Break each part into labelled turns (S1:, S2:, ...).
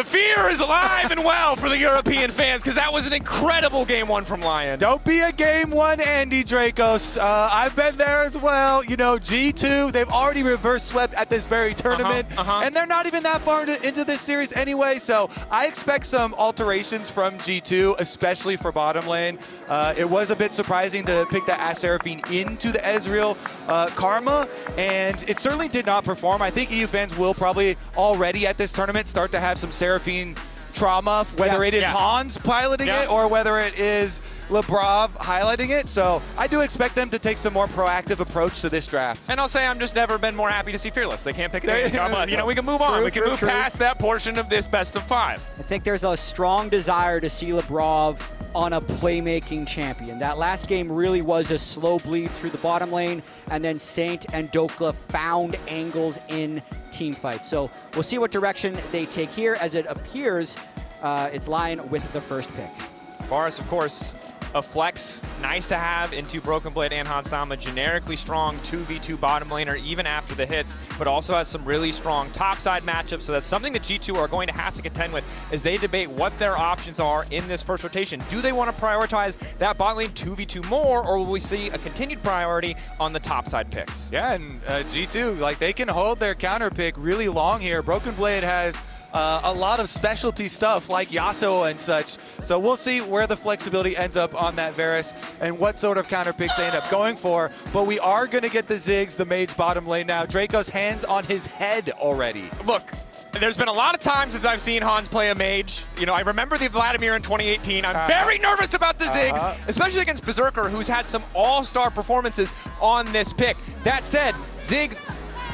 S1: The fear is alive and well for the European fans because that was an incredible Game 1 from LYON.
S2: Don't be a Game 1 Andy, Drakos. I've been there as well. You know, G2, they've already reverse swept at this very tournament, and they're not even that far into this series anyway, so I expect some alterations from G2, especially for bottom lane. It was a bit surprising to pick that Ashe Seraphine into the Ezreal Karma, and it certainly did not perform. I think EU fans will probably already at this tournament start to have some Seraphine trauma, whether it is Hans piloting it or whether it is Labrov highlighting it. So I do expect them to take some more proactive approach to this draft.
S1: And I'll say I'm just never been more happy to see Fearless. They can't pick it. You know, we can move on. We can move past that portion of this best of 5.
S3: I think there's a strong desire to see Labrov on a playmaking champion. That last game really was a slow bleed through the bottom lane, and then Saint and Dhokla found angles in team fights. So we'll see what direction they take here. As it appears, it's LYON with the first pick.
S1: Varus, of course, a flex, nice to have into Broken Blade and Hansama, generically strong 2v2 bottom laner even after the hits, but also has some really strong topside matchups, so that's something that G2 are going to have to contend with as they debate what their options are in this first rotation. Do they want to prioritize that bot lane 2v2 more, or will we see a continued priority on the topside picks?
S2: Yeah, and G2, like, they can hold their counter pick really long here. Broken Blade has a lot of specialty stuff like Yasuo and such. So we'll see where the flexibility ends up on that Varus and what sort of counter picks they end up going for. But we are going to get the Ziggs, the mage bottom lane now. Drakos hands on his head already.
S1: Look, there's been a lot of times since I've seen Hans play a mage. You know, I remember the Vladimir in 2018. I'm very nervous about the Ziggs, especially against Berserker, who's had some all-star performances on this pick. That said, Ziggs,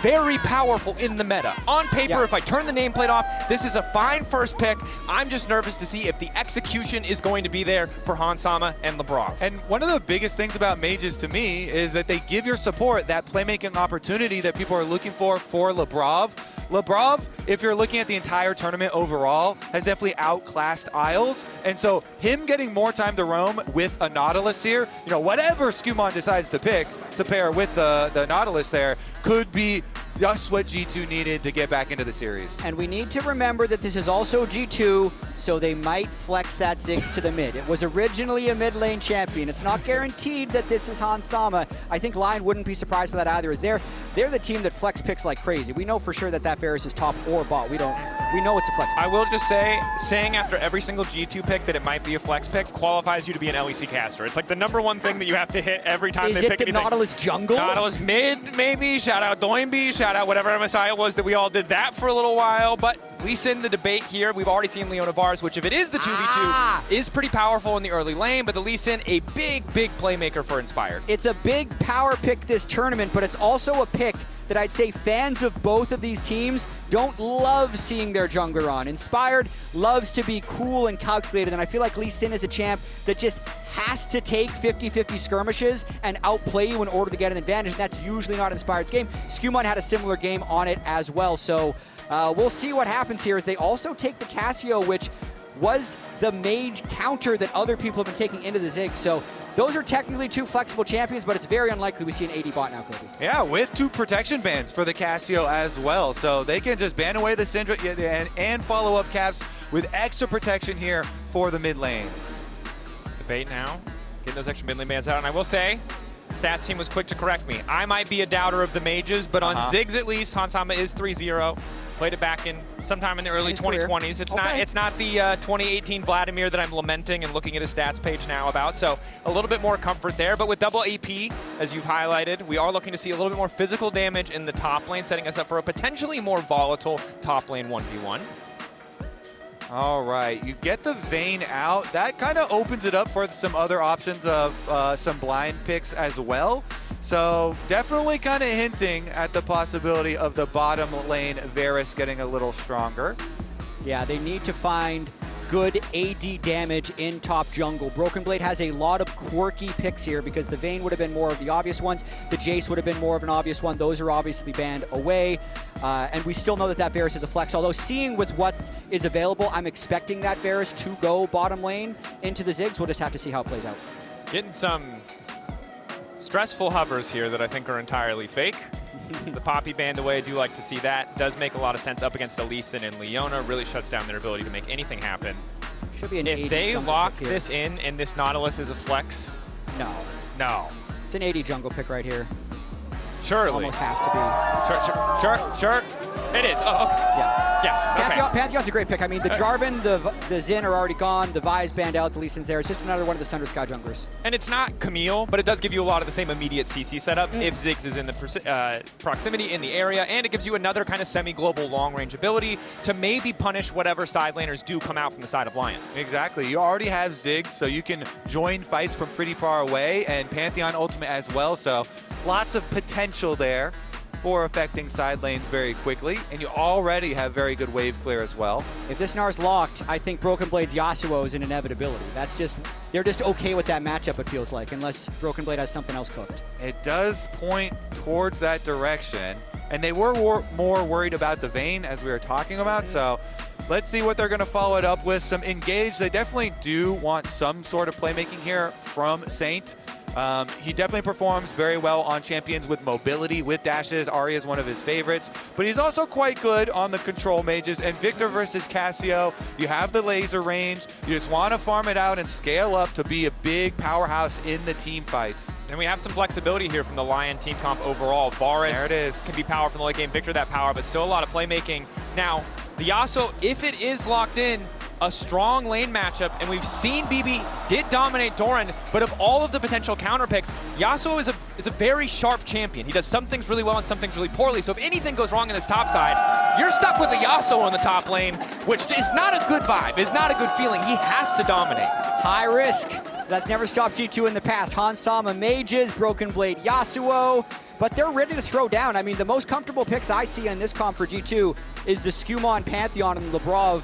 S1: very powerful in the meta. On paper, if I turn the nameplate off, this is a fine first pick. I'm just nervous to see if the execution is going to be there for Hansama and Labrov.
S2: And one of the biggest things about mages to me is that they give your support that playmaking opportunity that people are looking for Labrov. Labrov, if you're looking at the entire tournament overall, has definitely outclassed Isles. And so him getting more time to roam with a Nautilus here, you know, whatever SkewMond decides to pick to pair with the Nautilus there, could be just what G2 needed to get back into the series.
S3: And we need to remember that this is also G2, so they might flex that Ziggs to the mid. It was originally a mid lane champion. It's not guaranteed that this is Hansama. I think LYON wouldn't be surprised by that either, as they're the team that flex picks like crazy. We know for sure that Varus is top or bot. We know it's a flex pick.
S1: I will just say, saying after every single G2 pick that it might be a flex pick qualifies you to be an LEC caster. It's like the #1 thing that you have to hit every time they pick anything.
S3: Is it the Nautilus jungle?
S1: Nautilus mid, maybe. Shout out Doinby. Shout out whatever MSI it was that we all did that for a little while. But we send the debate here. We've already seen Leona Varus, which if it is the 2v2, is pretty powerful in the early lane. But the Lee Sin, a big playmaker for Inspired.
S3: It's a big power pick this tournament, but it's also a pick that I'd say fans of both of these teams don't love seeing their jungler on. Inspired loves to be cool and calculated, and I feel like Lee Sin is a champ that just has to take 50-50 skirmishes and outplay you in order to get an advantage, and that's usually not Inspired's game. SkewMond had a similar game on it as well, so we'll see what happens here as they also take the Cassio, which was the mage counter that other people have been taking into the Ziggs. So those are technically 2 flexible champions, but it's very unlikely we see an AD bot now, Cody.
S2: Yeah, with 2 protection bans for the Cassio as well. So they can just ban away the Syndra and follow up caps with extra protection here for the mid lane.
S1: Debate now, getting those extra mid lane bans out. And I will say, Stats team was quick to correct me. I might be a doubter of the mages, but on Ziggs at least, Hansama is 3-0. Played it back in sometime in the early 2020s. It's not the 2018 Vladimir that I'm lamenting and looking at his stats page now about. So a little bit more comfort there. But with double AP, as you've highlighted, we are looking to see a little bit more physical damage in the top lane, setting us up for a potentially more volatile top lane 1v1.
S2: All right, you get the Vayne out. That kind of opens it up for some other options of some blind picks as well. So definitely kind of hinting at the possibility of the bottom lane Varus getting a little stronger.
S3: Yeah, they need to find good AD damage in top jungle. Broken Blade has a lot of quirky picks here because the Vayne would have been more of the obvious ones. The Jace would have been more of an obvious one. Those are obviously banned away. And we still know that Varus is a flex. Although seeing with what is available, I'm expecting that Varus to go bottom lane into the Ziggs. We'll just have to see how it plays out.
S1: Getting some stressful hovers here that I think are entirely fake. the Poppy band away. I do like to see that. Does make a lot of sense up against Elysian and Leona. Really shuts down their ability to make anything happen.
S3: Should be an
S1: if
S3: 80
S1: they
S3: jungle
S1: lock
S3: pick here.
S1: this in and this Nautilus is a flex,
S3: No.
S1: no.
S3: It's an 80 jungle pick right here.
S1: Surely.
S3: Almost has to be.
S1: Sure. It is. Oh, okay.
S3: Yeah.
S1: Yes. Okay.
S3: Pantheon's a great pick. I mean, the Jarvan, the Xin are already gone. The Vi's banned out. The Lee Sin's there. It's just another one of the Sunder Sky junglers.
S1: And it's not Camille, but it does give you a lot of the same immediate CC setup if Ziggs is in the proximity in the area, and it gives you another kind of semi-global long-range ability to maybe punish whatever side laners do come out from the side of LYON.
S2: Exactly. You already have Ziggs, so you can join fights from pretty far away, and Pantheon ultimate as well, so lots of potential there for affecting side lanes very quickly, and you already have very good wave clear as well.
S3: If this Gnar's locked, I think Broken Blade's Yasuo is an inevitability. That's just, they're just okay with that matchup, it feels like, unless Broken Blade has something else cooked.
S2: It does point towards that direction, and they were more worried about the Vayne, as we were talking about, so let's see what they're going to follow it up with. Some engage. They definitely do want some sort of playmaking here from Saint. He definitely performs very well on champions with mobility, with dashes. Ahri is one of his favorites, but he's also quite good on the control mages. And Viktor versus Cassio, you have the laser range. You just want to farm it out and scale up to be a big powerhouse in the team fights.
S1: And we have some flexibility here from the LYON team comp overall. Varus
S2: there it is.
S1: Can be powerful in the late game. Viktor that power, but still a lot of playmaking. Now, the Yasuo, if it is locked in, a strong lane matchup, and we've seen BB did dominate Doran, but of all of the potential counter picks, Yasuo is a very sharp champion. He does some things really well and some things really poorly, so if anything goes wrong in this top side, you're stuck with a Yasuo on the top lane, which is not a good vibe, is not a good feeling. He has to dominate.
S3: High risk. That's never stopped G2 in the past. Hansama Mages, Broken Blade Yasuo, but they're ready to throw down. I mean, the most comfortable picks I see in this comp for G2 is the SkewMond Pantheon and Labrov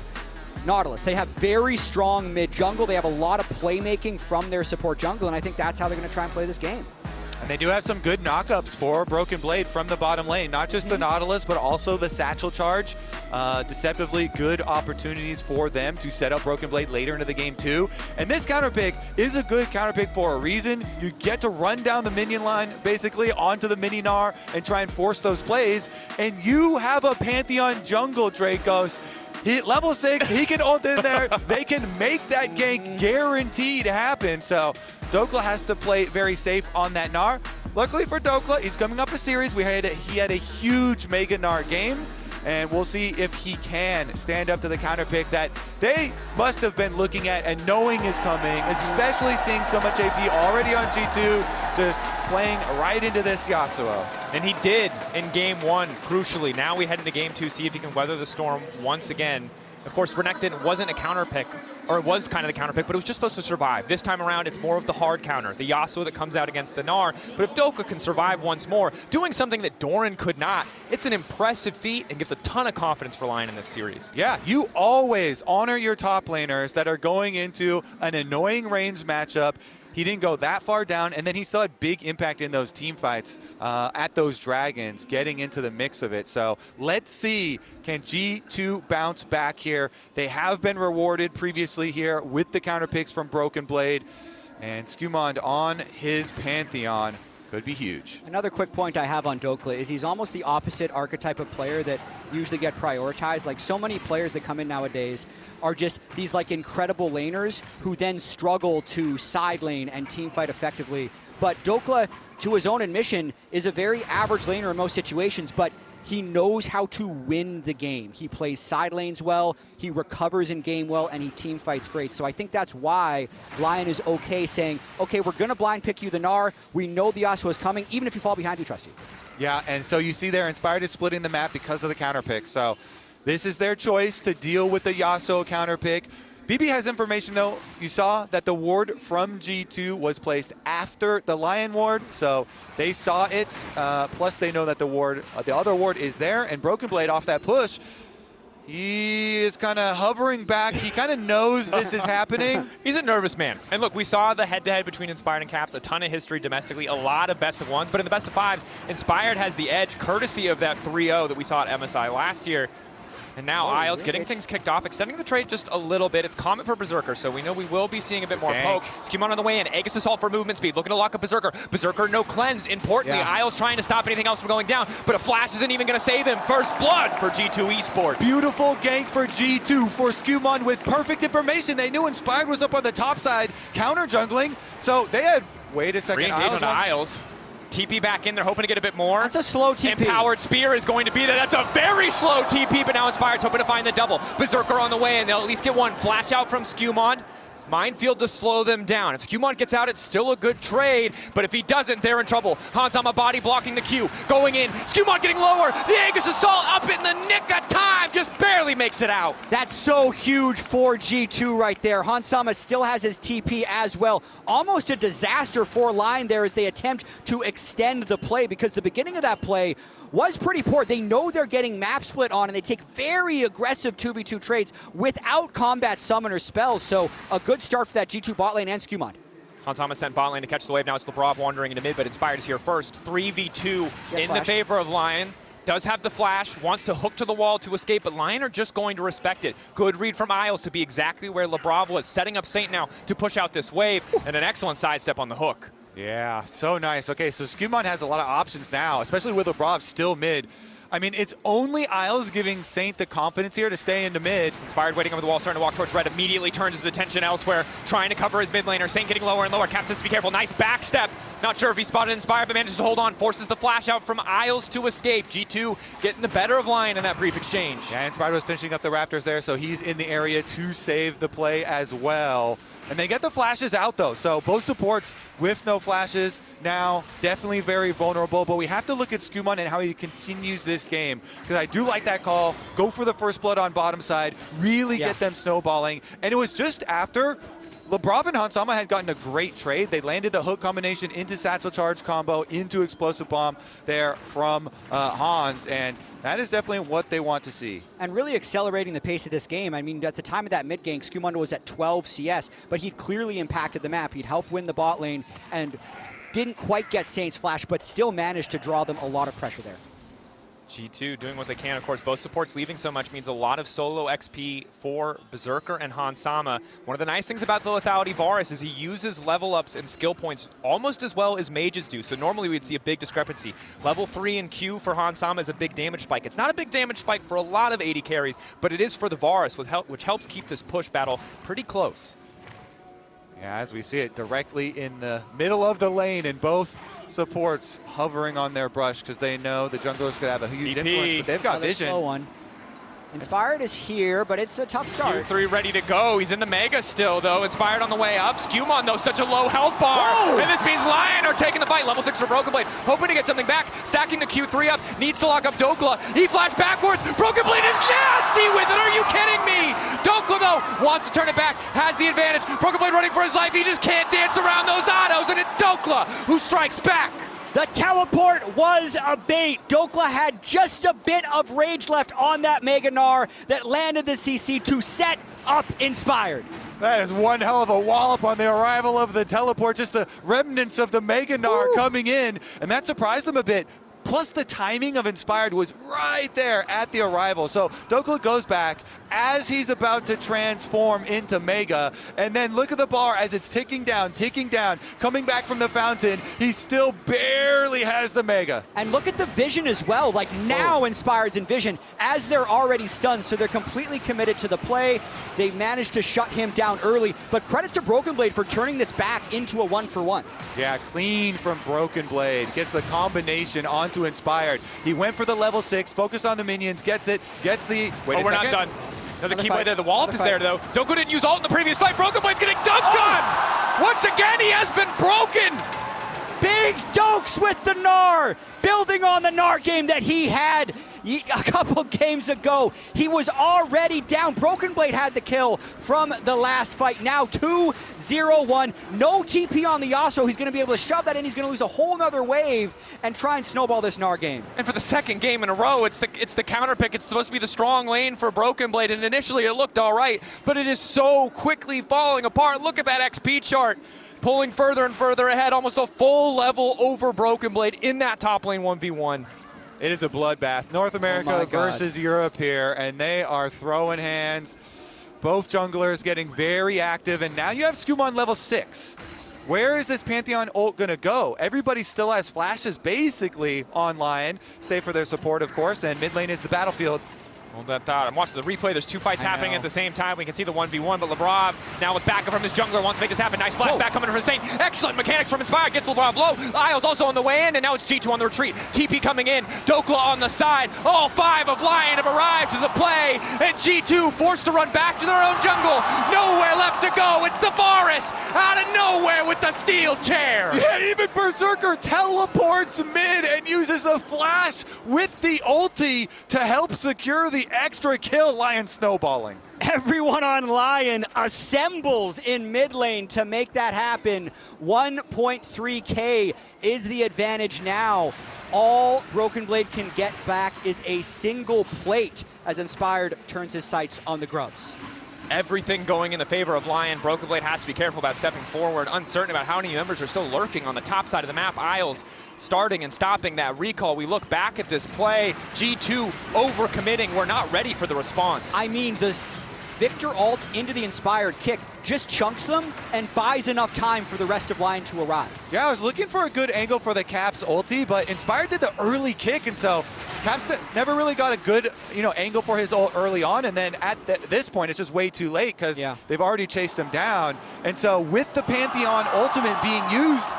S3: Nautilus. They have very strong mid-jungle. They have a lot of playmaking from their support jungle, and I think that's how they're going to try and play this game.
S2: And they do have some good knockups for Broken Blade from the bottom lane. Not just the Nautilus, but also the Satchel Charge. Deceptively good opportunities for them to set up Broken Blade later into the game too. And this counter pick is a good counter pick for a reason. You get to run down the minion line, basically, onto the mini Gnar and try and force those plays. And you have a Pantheon jungle, Drakos. Level 6, he can ult in there. They can make that gank guaranteed happen. So Dhokla has to play very safe on that Gnar. Luckily for Dhokla, he's coming up a series. He had a huge Mega Gnar game, and we'll see if he can stand up to the counter pick that they must have been looking at and knowing is coming, especially seeing so much AP already on G2, just playing right into this Yasuo.
S1: And he did in game one, crucially. Now we head into game two, see if he can weather the storm once again. Of course, Renekton wasn't a counter pick, or it was kind of the counter pick, but it was just supposed to survive. This time around, it's more of the hard counter, the Yasuo that comes out against the Gnar. But if Dhokla can survive once more, doing something that Doran could not, it's an impressive feat and gives a ton of confidence for LYON in this series.
S2: Yeah, you always honor your top laners that are going into an annoying range matchup. He didn't go that far down, and then he still had big impact in those team fights at those dragons, getting into the mix of it. So let's see, can G2 bounce back here? They have been rewarded previously here with the counter picks from Broken Blade, and SkewMond on his Pantheon could be huge.
S3: Another quick point I have on Dhokla is he's almost the opposite archetype of player that usually get prioritized. Like, so many players that come in nowadays are just these like incredible laners who then struggle to side lane and team fight effectively. But Dhokla, to his own admission, is a very average laner in most situations, but he knows how to win the game. He plays side lanes well, he recovers in game well, and he team fights great. So I think that's why LYON is okay saying, okay, we're gonna blind pick you the Gnar. We know the Yasuo is coming. Even if you fall behind, we trust you.
S2: Yeah, and so you see there, Inspired is splitting the map because of the counter pick. So this is their choice to deal with the Yasuo counter pick. BB has information, though. You saw that the ward from G2 was placed after the LYON ward, so they saw it. Plus, they know that the other ward is there, and Broken Blade off that push, he is kind of hovering back. He kind of knows this is happening.
S1: He's a nervous man. And look, we saw the head-to-head between Inspired and Caps, a ton of history domestically, a lot of best of ones, but in the best of fives, Inspired has the edge courtesy of that 3-0 that we saw at MSI last year. And now Isles getting things kicked off, extending the trade just a little bit. It's Comet for Berserker, so we know we will be seeing a bit more poke. SkewMond on the way in. Aegis Assault for movement speed, looking to lock up Berserker. Berserker no cleanse. Importantly, Isles trying to stop anything else from going down, but a flash isn't even going to save him. First blood for G2 Esports.
S2: Beautiful gank for G2 for SkewMond with perfect information. They knew Inspired was up on the top side, counter jungling, so they had, wait a second,
S1: Re-engage on Isles. TP back in, they're hoping to get a bit more.
S3: That's a slow TP.
S1: Empowered Spear is going to be there. That's a very slow TP, but now Inspired's hoping to find the double. Berserker on the way, and they'll at least get one. Flash out from SkewMond. Minefield to slow them down. If SkewMond gets out, it's still a good trade, but if he doesn't, they're in trouble. Hansama body blocking the Q, going in. SkewMond getting lower. The Aegis Assault up in the nick of time, just barely makes it out.
S3: That's so huge for G2 right there. Hansama still has his TP as well. Almost a disaster for LYON there as they attempt to extend the play, because the beginning of that play was pretty poor. They know they're getting map split on, and they take very aggressive 2v2 trades without combat summoner spells, so a good start for that G2 bot lane and SkewMond.
S1: Hansama sent bot lane to catch the wave. Now it's Labrov wandering into mid, but Inspired is here first. 3v2 in the favor of LYON. Does have the flash, wants to hook to the wall to escape, but LYON are just going to respect it. Good read from Isles to be exactly where Labrov was, setting up Saint now to push out this wave, and an excellent sidestep on the hook.
S2: Yeah, so nice. Okay, so SkewMond has a lot of options now, especially with Labrov still mid. I mean, it's only Isles giving Saint the confidence here to stay into mid.
S1: Inspired waiting over the wall, starting to walk towards red, immediately turns his attention elsewhere, trying to cover his mid laner. Saint getting lower and lower. Cap says to be careful. Nice back step. Not sure if he spotted Inspired, but manages to hold on. Forces the flash out from Isles to escape. G2 getting the better of LYON in that brief exchange.
S2: Yeah, Inspired was finishing up the Raptors there, so he's in the area to save the play as well. And they get the flashes out, though, so both supports with no flashes now, definitely very vulnerable, but we have to look at SkewMond and how he continues this game, because I do like that call. Go for the first blood on bottom side, really get them snowballing, and it was just after Labrov and Hansama had gotten a great trade. They landed the hook combination into Satchel Charge combo, into Explosive Bomb there from Hans, and that is definitely what they want to see.
S3: And really accelerating the pace of this game. I mean, at the time of that mid gank, SkewMond was at 12 CS, but he clearly impacted the map. He'd helped win the bot lane and didn't quite get Saint's flash, but still managed to draw them a lot of pressure there.
S1: G2 doing what they can. Of course, both supports leaving so much means a lot of solo XP for Berserker and Hansama. One of the nice things about the lethality Varus is he uses level ups and skill points almost as well as mages do. So normally we'd see a big discrepancy. Level 3 in Q for Hansama is a big damage spike. It's not a big damage spike for a lot of AD carries, but it is for the Varus, which helps keep this push battle pretty close.
S2: Yeah, as we see it directly in the middle of the lane, and both supports hovering on their brush because they know the junglers could have a huge influence, but they've got vision.
S3: Slow one. Inspired is here, but it's a tough start.
S1: Q3 ready to go. He's in the Mega still, though. Inspired on the way up. SkewMond, though, such a low health bar.
S3: Whoa!
S1: And this means LYON are taking the fight. Level 6 for Broken Blade. Hoping to get something back. Stacking the Q3 up. Needs to lock up Dhokla. He flashed backwards. Broken Blade is nasty with it. Are you kidding me? Dhokla, though, wants to turn it back. Has the advantage. Broken Blade running for his life. He just can't dance around those autos. And it's Dhokla who strikes back.
S3: The teleport was a bait. Dhokla had just a bit of rage left on that Mega Gnar that landed the CC to set up Inspired.
S2: That is one hell of a wallop on the arrival of the teleport, just the remnants of the Mega Gnar coming in, and that surprised them a bit. Plus the timing of Inspired was right there at the arrival. So Dhokla goes back as he's about to transform into Mega, and then look at the bar as it's ticking down, coming back from the fountain. He still barely has the Mega.
S3: And look at the vision as well. Like now Inspired's in vision as they're already stunned, so they're completely committed to the play. They managed to shut him down early, but credit to Broken Blade for turning this back into a 1-for-1.
S2: Yeah, clean from Broken Blade. Gets the combination onto Inspired. He went for the level 6, focus on the minions, gets it, gets the... Wait a second.
S1: We're not done. Another key play there. The wallop is there, though. Dhokla didn't use ult in the previous fight. Broken Blade's getting dunked on! Once again, he has been broken!
S3: Big Dokes with the Gnar, building on the Gnar game that he had a couple games ago. He was already down. Broken Blade had the kill from the last fight. Now 2-0-1. No TP on the Yasuo. He's going to be able to shove that in. He's going to lose a whole nother wave and try and snowball this Gnar game.
S1: And for the second game in a row, it's the counter pick. It's supposed to be the strong lane for Broken Blade, and initially it looked all right, but it is so quickly falling apart. Look at that XP chart. Pulling further and further ahead, almost a full level over Broken Blade in that top lane 1v1.
S2: It is a bloodbath. North America versus Europe here, and they are throwing hands. Both junglers getting very active, and now you have SkewMond level 6. Where is this Pantheon ult gonna go? Everybody still has flashes basically on LYON, save for their support, of course, and mid lane is the battlefield.
S1: Hold that thought. I'm watching the replay. There's two fights happening at the same time. We can see the 1v1, but Labrov now with backup from his jungler wants to make this happen. Nice flashback coming from Saint. Excellent mechanics from Inspired. Gets Labrov low. Isles also on the way in, and now it's G2 on the retreat. TP coming in. Dhokla on the side. All 5 of LYON have arrived to the play, and G2 forced to run back to their own jungle. Nowhere left to go. It's the Varus out of nowhere with the steel chair.
S2: Yeah, even Berserker teleports mid and uses the flash with the ulti to help secure the extra kill. LYON snowballing.
S3: Everyone on LYON assembles in mid lane to make that happen. 1.3K is the advantage now. All Broken Blade can get back is a single plate as Inspired turns his sights on the Grubs.
S1: Everything going in the favor of LYON. Broken Blade has to be careful about stepping forward, uncertain about how many members are still lurking on the top side of the map. Isles starting and stopping that recall. We look back at this play. G2 overcommitting. We're not ready for the response.
S3: I mean, the Viktor ult into the Inspired kick just chunks them and buys enough time for the rest of LYON to arrive.
S2: Yeah, I was looking for a good angle for the Caps ulti, but Inspired did the early kick, and so Caps never really got a good angle for his ult early on, and then at this point it's just way too late because they've already chased him down. And so with the Pantheon ultimate being used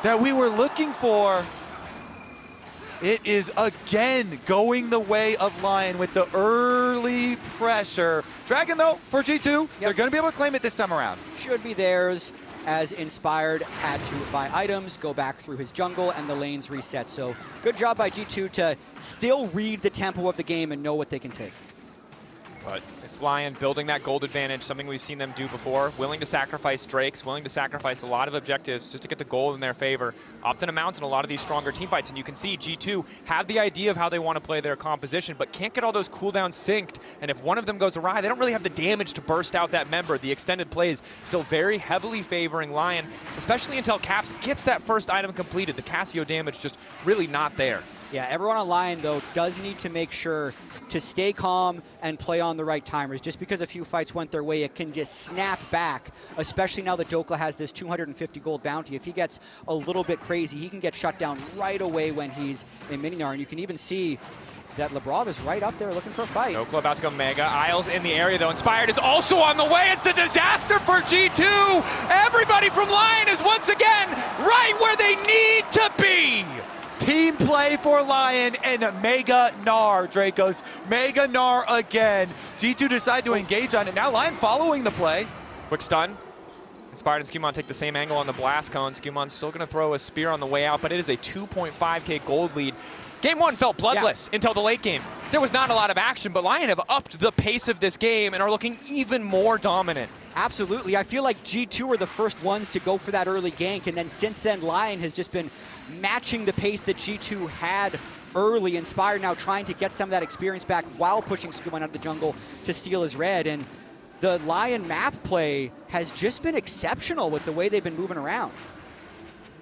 S2: that we were looking for, it is again going the way of LYON with the early pressure. Dragon though, for G2, they're gonna be able to claim it this time around.
S3: Should be theirs, as Inspired had to buy items, go back through his jungle, and the lanes reset. So good job by G2 to still read the tempo of the game and know what they can take.
S1: But it's LYON building that gold advantage, something we've seen them do before. Willing to sacrifice Drakes, willing to sacrifice a lot of objectives just to get the gold in their favor. Often amounts in a lot of these stronger team fights, and you can see G2 have the idea of how they want to play their composition, but can't get all those cooldowns synced. And if one of them goes awry, they don't really have the damage to burst out that member. The extended play is still very heavily favoring LYON, especially until Caps gets that first item completed. The Cassio damage just really not there.
S3: Yeah, everyone on LYON, though, does need to make sure to stay calm and play on the right timers. Just because a few fights went their way, it can just snap back, especially now that Dhokla has this 250 gold bounty. If he gets a little bit crazy, he can get shut down right away when he's in Gnar. And you can even see that Labrov is right up there looking for a fight.
S1: Dhokla about to go mega. Isles in the area, though. Inspired is also on the way. It's a disaster for G2. Everybody from LYON is once again right where they need to be.
S2: Team play for LYON and Mega Gnar, Drakos. Mega Gnar again. G2 decide to engage on it. Now LYON following the play.
S1: Quick stun. Inspired and SkewMond take the same angle on the blast cone. SkewMond's still going to throw a spear on the way out, but it is a 2.5K gold lead. Game 1 felt bloodless until the late game. There was not a lot of action, but LYON have upped the pace of this game and are looking even more dominant.
S3: Absolutely. I feel like G2 were the first ones to go for that early gank, and then since then, LYON has just been matching the pace that G2 had early. Inspired now trying to get some of that experience back while pushing SkewMond out of the jungle to steal his red. And the LYON map play has just been exceptional with the way they've been moving around.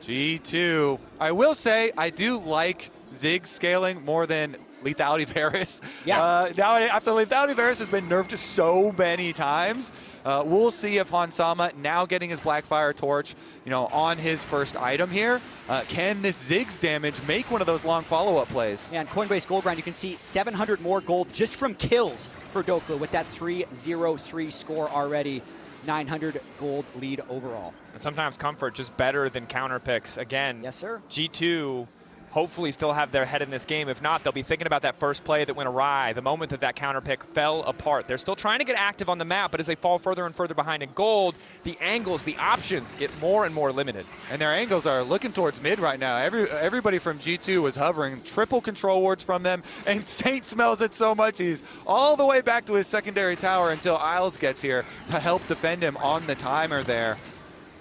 S2: G2. I will say, I do like Ziggs scaling more than Lethality Varus.
S3: Yeah.
S2: Now, after Lethality Varus has been nerfed so many times, we'll see if Hansama, now getting his Blackfire Torch, on his first item here, can this Ziggs damage make one of those long follow-up plays?
S3: Yeah, and Coinbase Gold Grind, you can see 700 more gold just from kills for Dhokla with that 3-0-3 score already. 900 gold lead overall.
S1: And sometimes comfort just better than counter picks. Again,
S3: yes, sir.
S1: G2 hopefully still have their head in this game. If not, they'll be thinking about that first play that went awry, the moment that that counter pick fell apart. They're still trying to get active on the map, but as they fall further and further behind in gold, the angles, the options get more and more limited.
S2: And their angles are looking towards mid right now. Everybody from G2 was hovering, triple control wards from them, and Saint smells it so much he's all the way back to his secondary tower until Isles gets here to help defend him on the timer there.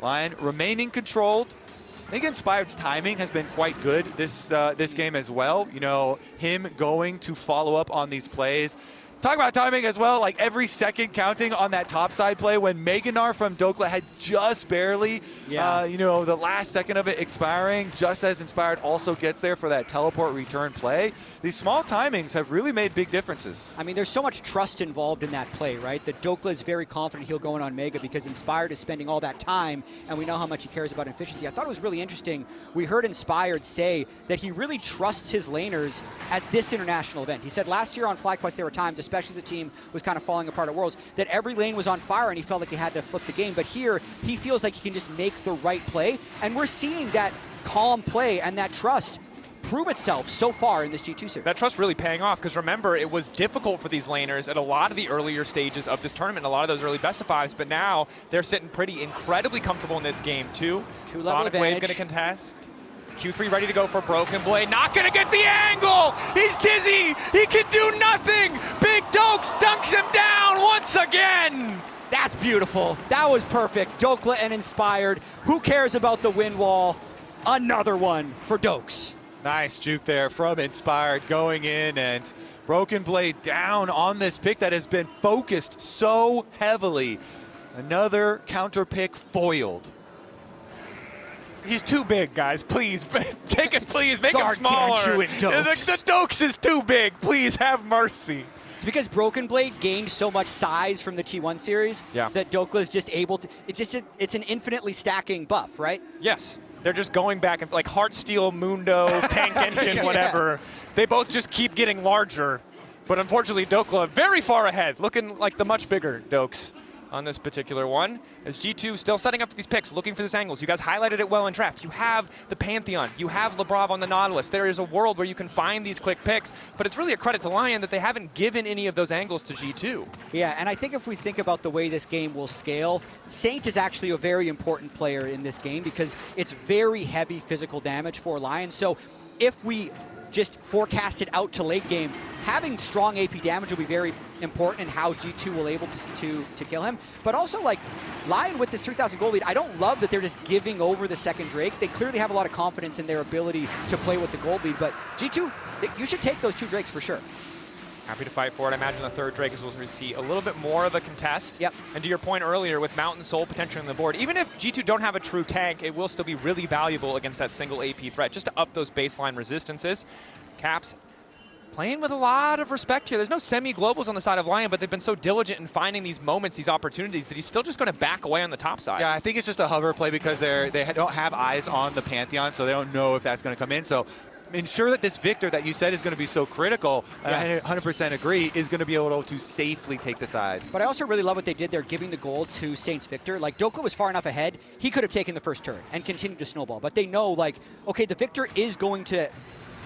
S2: LYON remaining controlled. I think Inspired's timing has been quite good this game as well. Him going to follow up on these plays, Talk about timing as well, like every second counting on that topside play when Gnar from Dhokla had just barely, you know, the last second of it expiring, just as Inspired also gets there for that teleport return play. These small timings have really made big differences.
S3: I mean, there's so much trust involved in that play, right? That Dhokla is very confident he'll go in on Mega because Inspired is spending all that time, and we know how much he cares about efficiency. I thought it was really interesting. We heard Inspired say that he really trusts his laners at this international event. He said last year on FlyQuest there were times, especially as the team was kind of falling apart at Worlds, that every lane was on fire and he felt like he had to flip the game. But here, he feels like he can just make the right play, and we're seeing that calm play and that trust prove itself so far in this G2 series.
S1: That trust really paying off, because remember, it was difficult for these laners at a lot of the earlier stages of this tournament, a lot of those early best of fives, but now they're sitting pretty incredibly comfortable in this game too.
S3: Sonic
S1: Wave gonna contest. Q3 ready to go for Broken Blade, not gonna get the angle! He's dizzy, he can do nothing! Big Dokes dunks him down once again!
S3: That's beautiful, that was perfect. Dhokla and Inspired, who cares about the win wall? Another one for Dokes.
S2: Nice juke there from Inspired going in, and Broken Blade down on this pick that has been focused so heavily. Another counter pick foiled.
S1: He's too big, guys. Please, take it, please. Make him smaller. The Dokes is too big. Please have mercy.
S3: It's because Broken Blade gained so much size from the T1 series that Dhokla is just able to, it's an infinitely stacking buff, right?
S1: Yes. They're just going back and like Heartsteel, Mundo, Tank Engine, whatever. They both just keep getting larger. But unfortunately, Dhokla very far ahead, looking like the much bigger Dokes on this particular one. As G2 still setting up for these picks, looking for these angles. You guys highlighted it well in draft. You have the Pantheon. You have Labrov on the Nautilus. There is a world where you can find these quick picks, but it's really a credit to LYON that they haven't given any of those angles to G2.
S3: Yeah, and I think if we think about the way this game will scale, Saint is actually a very important player in this game because it's very heavy physical damage for LYON. So if we just forecast it out to late game, having strong AP damage will be very important in how G2 will able to kill him. But also, like, LYON with this 3,000 gold lead, I don't love that they're just giving over the second Drake. They clearly have a lot of confidence in their ability to play with the gold lead, but G2, you should take those 2 Drakes for sure.
S1: Happy to fight for it. I imagine the third Drake is will see a little bit more of a contest.
S3: Yep.
S1: And to your point earlier, with Mountain Soul potentially on the board, even if G2 don't have a true tank, it will still be really valuable against that single AP threat, just to up those baseline resistances. Caps playing with a lot of respect here. There's no semi-globals on the side of LYON, but they've been so diligent in finding these moments, these opportunities, that he's still just going to back away on the top side.
S2: Yeah, I think it's just a hover play because they don't have eyes on the Pantheon, so they don't know if that's going to come in. So ensure that this Viktor that you said is going to be so critical, and I 100% agree, is going to be able to safely take the side.
S3: But I also really love what they did there, giving the gold to Saint's Viktor. Like, Dhokla was far enough ahead, he could have taken the first turn and continued to snowball. But they know, like, okay, the Viktor is going to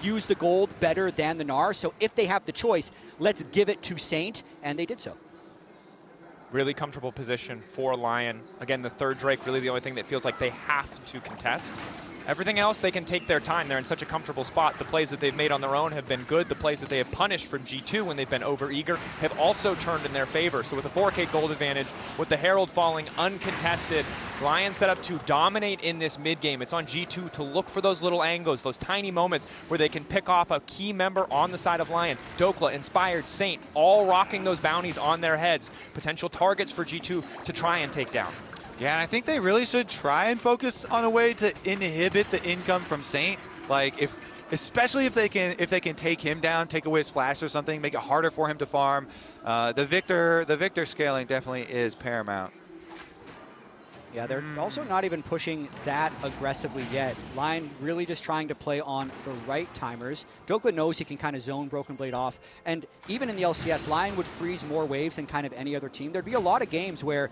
S3: use the gold better than the Gnar, so if they have the choice, let's give it to Saint, and they did so.
S1: Really comfortable position for LYON. Again, the third Drake, really the only thing that feels like they have to contest. Everything else, they can take their time. They're in such a comfortable spot. The plays that they've made on their own have been good. The plays that they have punished from G2 when they've been overeager have also turned in their favor. So with a 4K gold advantage, with the Herald falling uncontested, LYON set up to dominate in this mid game. It's on G2 to look for those little angles, those tiny moments where they can pick off a key member on the side of LYON. Dhokla, Inspired, Saint, all rocking those bounties on their heads. Potential targets for G2 to try and take down.
S2: Yeah, and I think they really should try and focus on a way to inhibit the income from Saint. Like, especially if they can take him down, take away his flash or something, make it harder for him to farm. The Viktor scaling definitely is paramount.
S3: Yeah, they're also not even pushing that aggressively yet. LYON really just trying to play on the right timers. Dhokla knows he can kind of zone Broken Blade off. And even in the LCS, LYON would freeze more waves than kind of any other team. There'd be a lot of games where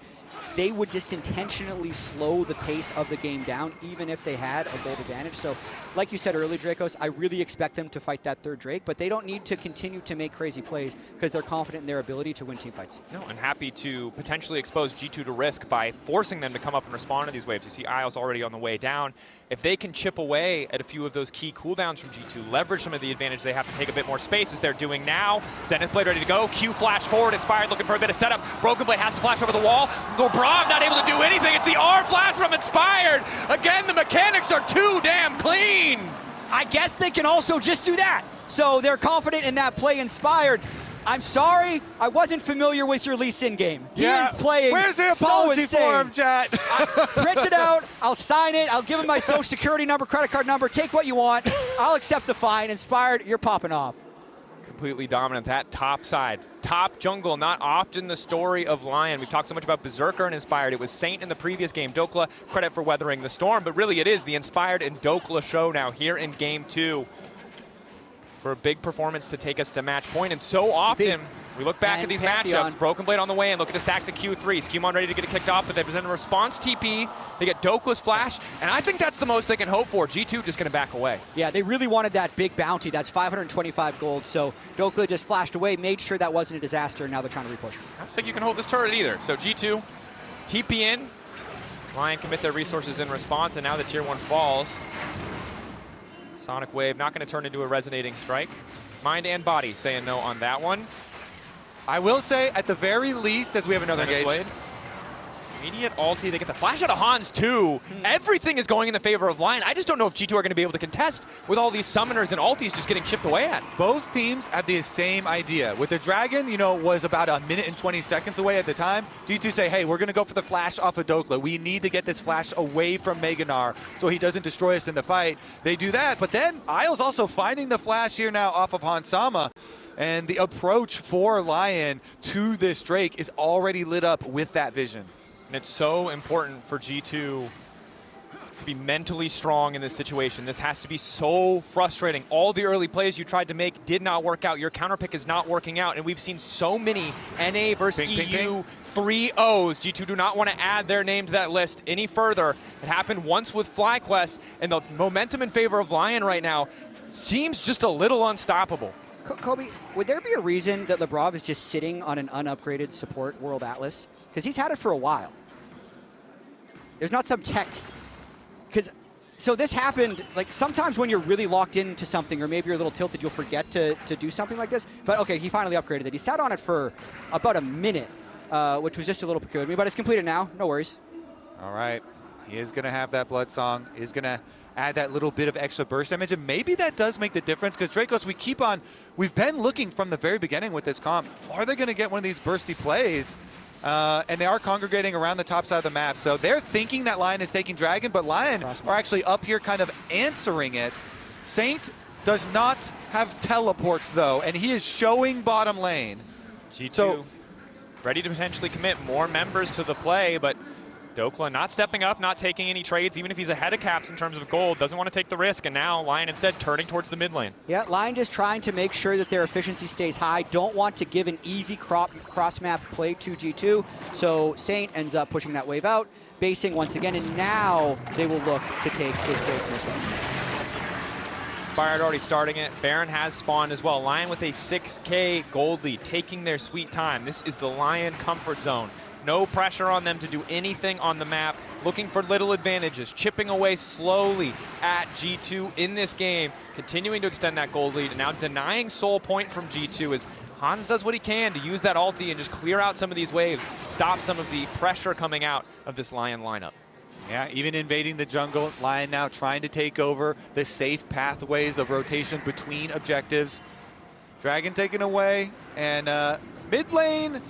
S3: they would just intentionally slow the pace of the game down, even if they had a gold advantage. So, like you said earlier, Drakos, I really expect them to fight that third Drake, but they don't need to continue to make crazy plays because they're confident in their ability to win team fights.
S1: No, and happy to potentially expose G2 to risk by forcing them to come up and respond to these waves. You see Isles already on the way down. If they can chip away at a few of those key cooldowns from G2, leverage some of the advantage they have to take a bit more space as they're doing now. Zenith Blade ready to go. Q flash forward. Inspired looking for a bit of setup. Broken Blade has to flash over the wall. Labrov not able to do anything. It's the R flash from Inspired. Again, the mechanics are too damn clean.
S3: I guess they can also just do that. So they're confident in that play. Inspired. I'm sorry, I wasn't familiar with your Lee Sin game. He is playing
S2: Where's the apology
S3: so
S2: for him, Jatt?
S3: Print it out, I'll sign it, I'll give him my social security number, credit card number, take what you want. I'll accept the fine. Inspired, you're popping off.
S1: Completely dominant, that top side. Top jungle, not often the story of LYON. We've talked so much about Berserker and Inspired. It was Saint in the previous game. Dhokla, credit for weathering the storm, but really it is the Inspired and Dhokla show now here in game 2 for a big performance to take us to match point. And so often, we look back at these
S3: Pantheon.
S1: matchups, Broken Blade on the way and looking to stack the Q3. SkewMond ready to get it kicked off, but they present a response TP. They get Dhokla's flash, and I think that's the most they can hope for. G2 just gonna back away.
S3: Yeah, they really wanted that big bounty. That's 525 gold, so Dhokla just flashed away, made sure that wasn't a disaster, and now they're trying to repush.
S1: I don't think you can hold this turret either. So G2, TP in. LYON commit their resources in response, and now the tier 1 falls. Sonic Wave not gonna turn into a resonating strike. Mind and body saying no on that one.
S2: I will say, at the very least, as we have another engage.
S1: Blade. Immediate ulti, they get the flash out of Hans too. Everything is going in the favor of LYON. I just don't know if G2 are going to be able to contest with all these summoners and ultis just getting chipped away at.
S2: Both teams have the same idea. With the Dragon, you know, was about a minute and 20 seconds away at the time. G2 say, hey, we're going to go for the flash off of Dhokla. We need to get this flash away from Gnar so he doesn't destroy us in the fight. They do that, but then Isle's also finding the flash here now off of Hansama. And the approach for LYON to this Drake is already lit up with that vision.
S1: And it's so important for G2 to be mentally strong in this situation. This has to be so frustrating. All the early plays you tried to make did not work out. Your counter pick is not working out. And we've seen so many NA versus EU 3-0s. G2 do not want to add their name to that list any further. It happened once with FlyQuest, and the momentum in favor of LYON right now seems just a little unstoppable.
S3: Kobe, would there be a reason that Labrov is just sitting on an unupgraded support World Atlas? Because he's had it for a while. There's not some tech. So this happened, like sometimes when you're really locked into something or maybe you're a little tilted, you'll forget to do something like this. But okay, he finally upgraded it. He sat on it for about a minute, which was just a little peculiar. But it's completed now, no worries.
S2: All right, he is gonna have that Blood Song. He's gonna add that little bit of extra burst damage, and maybe that does make the difference, because Drakos, we've been looking from the very beginning with this comp. Are they gonna get one of these bursty plays? And they are congregating around the top side of the map. So they're thinking that LYON is taking Dragon, but LYON are actually up here kind of answering it. Saint does not have teleports though, and he is showing bottom lane.
S1: G2 ready to potentially commit more members to the play, but Dhokla not stepping up, not taking any trades, even if he's ahead of Caps in terms of gold, doesn't want to take the risk, and now LYON instead turning towards the mid lane. Yeah,
S3: LYON just trying to make sure that their efficiency stays high, don't want to give an easy cross-map play to G2, so Saint ends up pushing that wave out, basing once again, and now they will look to take his break from this one.
S1: Inspired already starting it. Baron has spawned as well. LYON with a 6K gold lead, taking their sweet time. This is the LYON comfort zone. No pressure on them to do anything on the map. Looking for little advantages, chipping away slowly at G2 in this game, continuing to extend that gold lead, and now denying soul point from G2 as Hans does what he can to use that ulti and just clear out some of these waves, stop some of the pressure coming out of this LYON lineup.
S2: Yeah, even invading the jungle, LYON now trying to take over the safe pathways of rotation between objectives. Dragon taken away, and mid lane,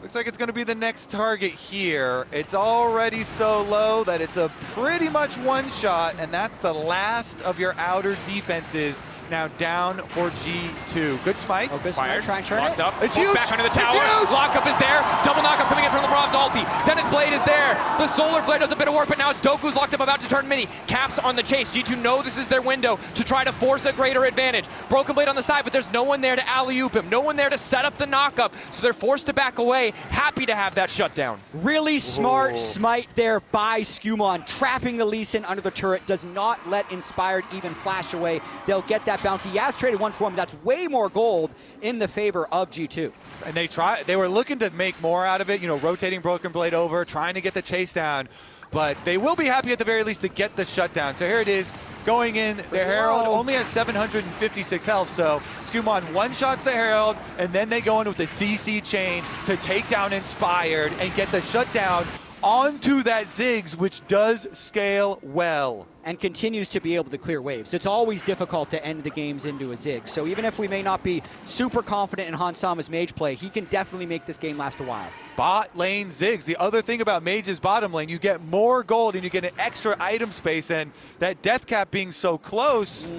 S2: looks like it's going to be the next target here. It's already so low that it's a pretty much one shot, and that's the last of your outer defenses now down for G2. Good smite.
S3: Oh, good smite. Try and turn
S1: Locked
S3: it.
S1: up.
S2: It's huge.
S1: Back under the tower. Lockup is there. Double knockup coming in from Labrov's ulti. Zenith Blade is there. The Solar Flare does a bit of work, but now it's Doku's locked up, about to turn mini. Caps on the chase. G2 know this is their window to try to force a greater advantage. Broken Blade on the side, but there's no one there to alley-oop him. No one there to set up the knockup, so they're forced to back away. Happy to have that shutdown.
S3: Really smart smite there by SkewMond. Trapping the Lee Sin under the turret. Does not let Inspired even flash away. They'll get that bounty. Yaz traded one for him. That's way more gold in the favor of G2.
S2: And they were looking to make more out of it, you know, rotating Broken Blade over, trying to get the chase down. But they will be happy at the very least to get the shutdown. So here it is, going in. The Herald only has 756 health, so SkewMond one-shots the Herald, and then they go in with the CC chain to take down Inspired and get the shutdown onto that Ziggs, which does scale well.
S3: And continues to be able to clear waves. It's always difficult to end the games into a Ziggs. So even if we may not be super confident in Hansama's mage play, he can definitely make this game last a while.
S2: Bot lane Ziggs. The other thing about Mage's bottom lane, you get more gold and you get an extra item space, and that death cap being so close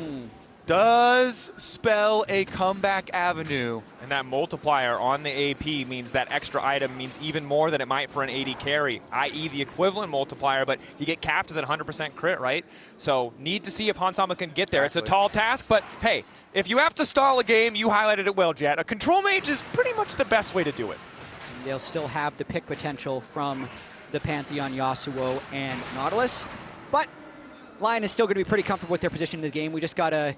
S2: does spell a comeback avenue.
S1: And that multiplier on the AP means that extra item means even more than it might for an AD carry, i.e. the equivalent multiplier, but you get capped with a 100% crit, right? So need to see if Hansama can get there. Exactly. It's a tall task, but hey, if you have to stall a game, you highlighted it well, Jatt. A control mage is pretty much the best way to do it.
S3: They'll still have the pick potential from the Pantheon, Yasuo, and Nautilus, but LYON is still going to be pretty comfortable with their position in the game. We just got to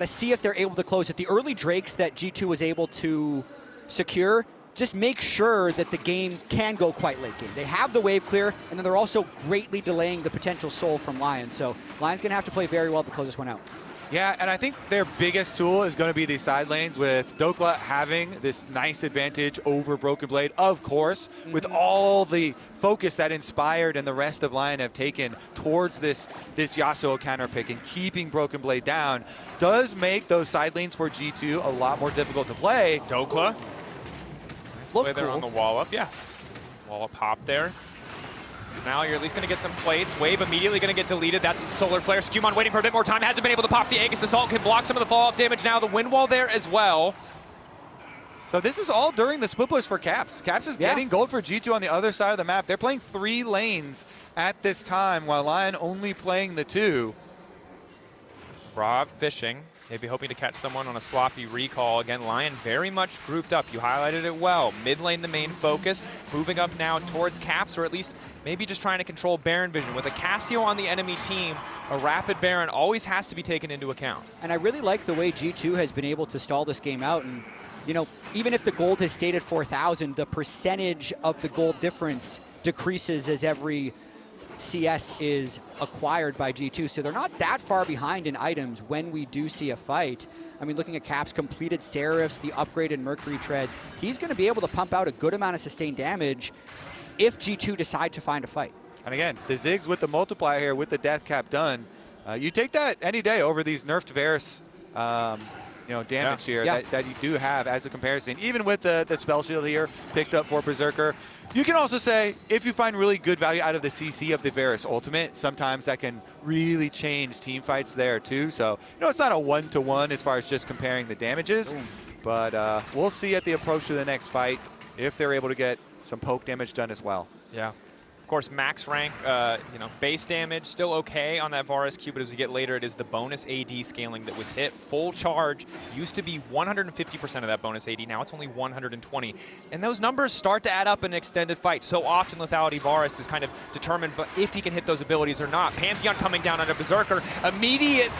S3: see if they're able to close it. The early Drakes that G2 was able to secure, just make sure that the game can go quite late game. They have the wave clear, and then they're also greatly delaying the potential soul from LYON. So LYON's going to have to play very well to close this one out.
S2: Yeah, and I think their biggest tool is going to be these side lanes, with Dhokla having this nice advantage over Broken Blade, of course, with all the focus that Inspired and the rest of LYON have taken towards this Yasuo counter pick and keeping Broken Blade down does make those side lanes for G2 a lot more difficult to play.
S1: Dhokla. Nice play there on the wall up. Yeah. Wall up hop there. Now you're at least going to get some plates. Wave immediately going to get deleted. That's Solar Flare. SkewMond waiting for a bit more time. Hasn't been able to pop the Aegis Assault. Can block some of the fall-off damage now. The wind wall there as well.
S2: So this is all during the split push for Caps. Caps is getting gold for G2 on the other side of the map. They're playing 3 lanes at this time, while LYON only playing the 2.
S1: Rob fishing, maybe hoping to catch someone on a sloppy recall. Again, LYON very much grouped up. You highlighted it well. Mid lane the main focus, moving up now towards Caps, or at least maybe just trying to control Baron vision. With a Cassio on the enemy team, a rapid Baron always has to be taken into account. And
S3: I really like the way G2 has been able to stall this game out. And you know, even if the gold has stayed at 4,000, the percentage of the gold difference decreases as every CS is acquired by G2, so they're not that far behind in items when we do see a fight. I mean, looking at Caps' completed Seraphs, the upgraded Mercury Treads, he's going to be able to pump out a good amount of sustained damage if G2 decide to find a fight.
S2: And again, the Ziggs with the multiplier here, with the death cap done, you take that any day over these nerfed Varus damage here that you do have as a comparison. Even with the spell shield here picked up for Berserker, you can also say, if you find really good value out of the CC of the Varus ultimate, sometimes that can really change team fights there too. So, it's not a one-to-one as far as just comparing the damages, but we'll see at the approach to the next fight if they're able to get some poke damage done as well.
S1: Yeah. Of course, max rank, base damage, still okay on that Varus Q, but as we get later, it is the bonus AD scaling that was hit. Full charge used to be 150% of that bonus AD, now it's only 120. And those numbers start to add up in an extended fight. So often lethality Varus is kind of determined if he can hit those abilities or not. Pantheon coming down under Berserker, immediate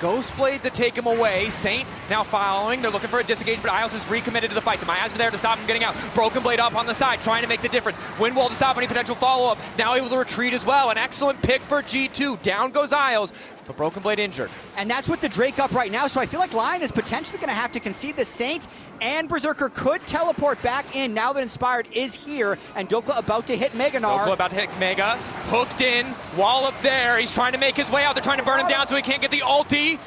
S1: Ghost Blade to take him away. Saint now following. They're looking for a disengage, but Isles is recommitted to the fight. The miasma there to stop him getting out. Broken Blade up on the side, trying to make the difference. Wind Wall to stop any potential follow-up. Now able to retreat as well. An excellent pick for G2. Down goes Isles, but Broken Blade injured. And that's with the Drake up right now, so I feel like LYON is potentially going to have to concede the Saint, and Berserker could teleport back in now that Inspired is here, and Dhokla about to hit Mega Gnar. Dhokla about to hit Mega. Hooked in, wall up there. He's trying to make his way out. They're trying to burn him down so he can't get the ulti.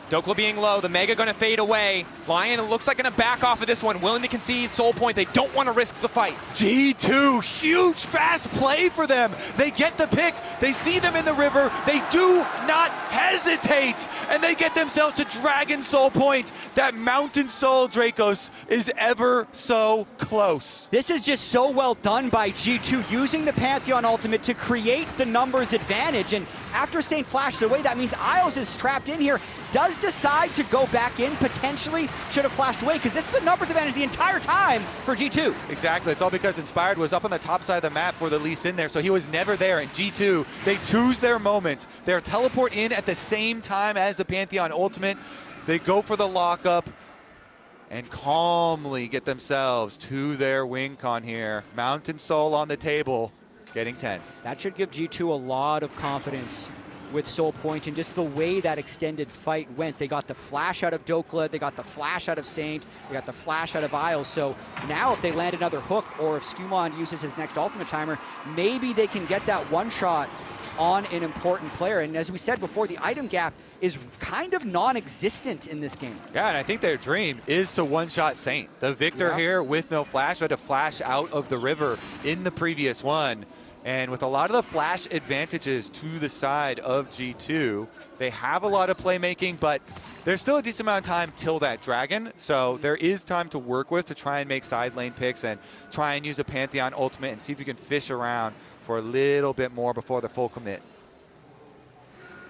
S1: Dhokla being low, the Mega gonna fade away. LYON, it looks like gonna back off of this one, willing to concede soul point. They don't want to risk the fight.
S2: G2, huge fast play for them. They get the pick, they see them in the river, they do not hesitate, and they get themselves to Dragon Soul point. That Mountain Soul Drakos is ever so close.
S3: This is just so well done by G2, using the Pantheon ultimate to create the numbers advantage, and after Saint flashes away, that means Isles is trapped in here, does decide to go back in, potentially should have flashed away, because this is a numbers advantage the entire time for G2.
S2: Exactly, it's all because Inspired was up on the top side of the map for the Lee Sin there, so he was never there. And G2, they choose their moments. They're teleport in at the same time as the Pantheon ultimate. They go for the lockup and calmly get themselves to their win con here. Mountain Soul on the table, getting tense.
S3: That should give G2 a lot of confidence with Soul Point, and just the way that extended fight went. They got the flash out of Dhokla, they got the flash out of Saint, they got the flash out of Isles. So now if they land another hook, or if SkewMond uses his next ultimate timer, maybe they can get that one shot on an important player. And as we said before, the item gap is kind of non-existent in this game.
S2: Yeah, and I think their dream is to one-shot Saint. The Viktor here with no flash had to flash out of the river in the previous one. And with a lot of the flash advantages to the side of G2, they have a lot of playmaking, but there's still a decent amount of time till that dragon. So there is time to work with to try and make side lane picks and try and use a Pantheon ultimate and see if you can fish around for a little bit more before the full commit.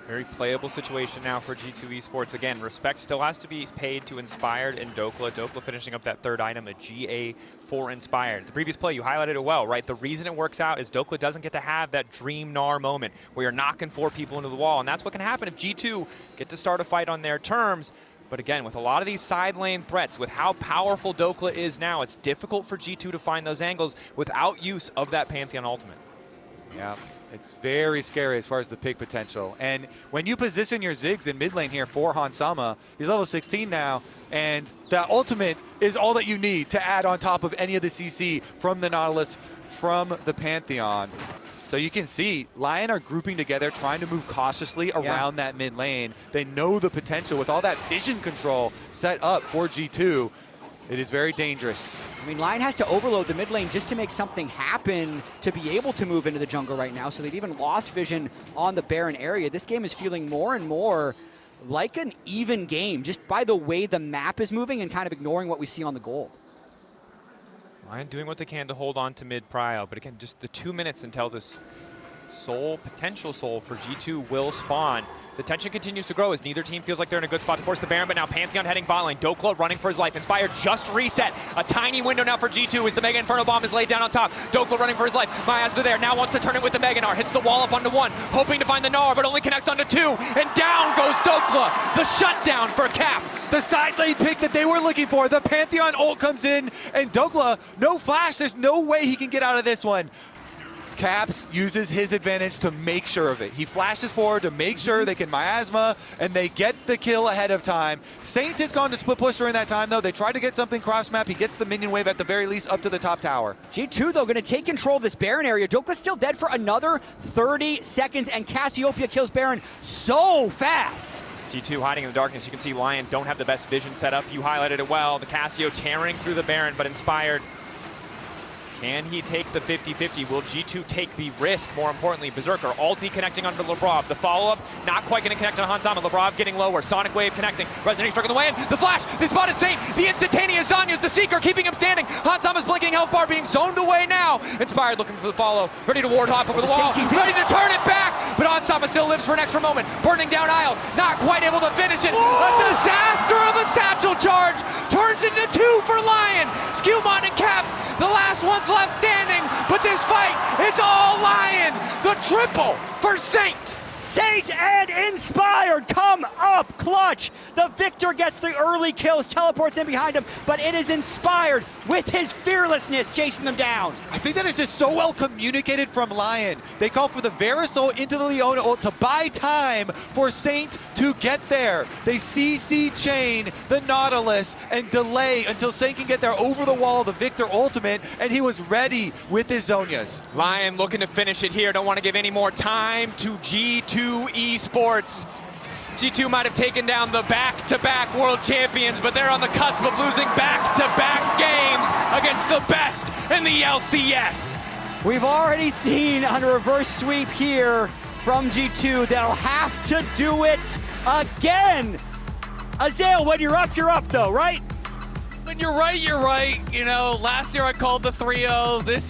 S1: Very playable situation now for G2 Esports. Again, respect still has to be paid to Inspired and Dhokla. Dhokla finishing up that third item, a GA for Inspired. The previous play, you highlighted it well, right? The reason it works out is Dhokla doesn't get to have that dream Gnar moment where you're knocking 4 people into the wall. And that's what can happen if G2 get to start a fight on their terms. But again, with a lot of these side lane threats, with how powerful Dhokla is now, it's difficult for G2 to find those angles without use of that Pantheon ultimate.
S2: Yeah. It's very scary as far as the pick potential. And when you position your Ziggs in mid lane here for Hansama, he's level 16 now, and that ultimate is all that you need to add on top of any of the CC from the Nautilus, from the Pantheon. So you can see LYON are grouping together, trying to move cautiously around that mid lane. They know the potential with all that vision control set up for G2. It is very dangerous.
S3: I mean, LYON has to overload the mid lane just to make something happen to be able to move into the jungle right now. So they've even lost vision on the Baron area. This game is feeling more and more like an even game, just by the way the map is moving and kind of ignoring what we see on the gold.
S1: LYON doing what they can to hold on to mid prio, but again, just the 2 minutes until this potential soul for G2 will spawn. The tension continues to grow as neither team feels like they're in a good spot to force the Baron, but now Pantheon heading bot lane. Dhokla running for his life. Inspired just reset. A tiny window now for G2 as the Mega Inferno Bomb is laid down on top. Dhokla running for his life. Miasma there, now wants to turn it with the Mega Gnar. Hits the wall up onto 1, hoping to find the Gnar, but only connects onto 2. And down goes Dhokla. The shutdown for Caps.
S2: The side lane pick that they were looking for. The Pantheon ult comes in, and Dhokla, no flash. There's no way he can get out of this one. Caps uses his advantage to make sure of it. He flashes forward to make sure they can miasma, and they get the kill ahead of time. Saint has gone to split push during that time, though. They tried to get something cross map. He gets the minion wave at the very least up to the top tower.
S3: G2, though, going to take control of this Baron area. Dhokla's still dead for another 30 seconds, and Cassiopeia kills Baron so fast.
S1: G2 hiding in the darkness. You can see LYON don't have the best vision set up. You highlighted it well. The Cassio tearing through the Baron, but Inspired. Can he take the 50-50? Will G2 take the risk? More importantly, Berserker ulti connecting onto Labrov. The follow-up, not quite going to connect on Hansama. Labrov getting lower. Sonic Wave connecting. Resonating struck in the way in. The flash, they spotted Saint. The instantaneous Zanya's the Seeker, keeping him standing. Hansama's blinking health bar being zoned away now. Inspired looking for the follow. Ready to ward hop over the wall. Ready to turn it back. But Hansama still lives for an extra moment. Burning down Isles. Not quite able to finish it. Whoa! A disaster of a satchel charge. Turns into 2 for LYON. SkewMond and Caps, the last one's left standing, but this fight, it's all LYON. The triple for Saint.
S3: Saint and Inspired come up clutch. The Viktor gets the early kills, teleports in behind him, but it is Inspired with his fearlessness chasing them down.
S2: I think that is just so well communicated from LYON. They call for the Varus ult into the Leona ult to buy time for Saint to get there. They CC chain the Nautilus and delay until Saint can get there over the wall, the Viktor ultimate, and he was ready with his Zonias.
S1: LYON looking to finish it here. Don't want to give any more time to G2 Esports. G2 might have taken down the back-to-back world champions, but they're on the cusp of losing back-to-back games against the best in the LCS.
S3: We've already seen on a reverse sweep here from G2. They'll have to do it again. Azael, when you're up though, right?
S4: When you're right, you're right. You know, last year I called the 3-0. This